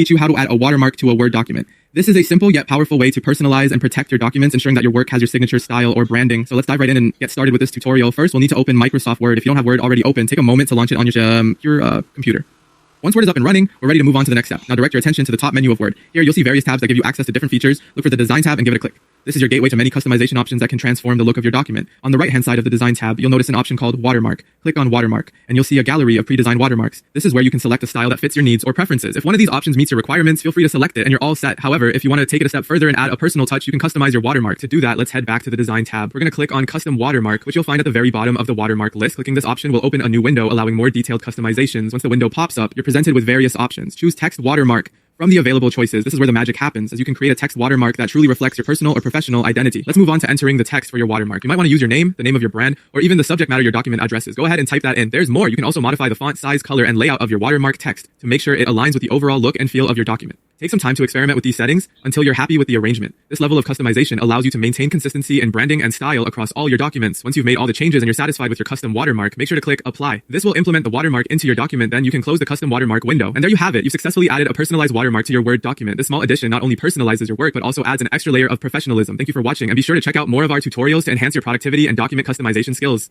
teach you how to add a watermark to a Word document. This is a simple yet powerful way to personalize and protect your documents, ensuring that your work has your signature, style, or branding. So let's dive right in and get started with this tutorial. First, we'll need to open Microsoft Word. If you don't have Word already open, take a moment to launch it on your computer. Once Word is up and running, we're ready to move on to the next step. Now direct your attention to the top menu of Word. Here you'll see various tabs that give you access to different features. Look for the Design tab and give it a click. This is your gateway to many customization options that can transform the look of your document. On the right-hand side of the Design tab, you'll notice an option called Watermark. Click on Watermark, and you'll see a gallery of pre-designed watermarks. This is where you can select a style that fits your needs or preferences. If one of these options meets your requirements, feel free to select it, and you're all set. However, if you want to take it a step further and add a personal touch, you can customize your watermark. To do that, let's head back to the Design tab. We're going to click on Custom Watermark, which you'll find at the very bottom of the watermark list. Clicking this option will open a new window, allowing more detailed customizations. Once the window pops up, you're presented with various options. Choose Text Watermark. From the available choices, this is where the magic happens, as you can create a text watermark that truly reflects your personal or professional identity. Let's move on to entering the text for your watermark. You might want to use your name, the name of your brand, or even the subject matter your document addresses. Go ahead and type that in. There's more. You can also modify the font size, color, and layout of your watermark text to make sure it aligns with the overall look and feel of your document. Take some time to experiment with these settings until you're happy with the arrangement. This level of customization allows you to maintain consistency in branding and style across all your documents. Once you've made all the changes and you're satisfied with your custom watermark, make sure to click Apply. This will implement the watermark into your document. Then you can close the custom watermark window. And there you have it. You've successfully added a personalized watermark to your Word document. This small addition not only personalizes your work, but also adds an extra layer of professionalism. Thank you for watching, and be sure to check out more of our tutorials to enhance your productivity and document customization skills.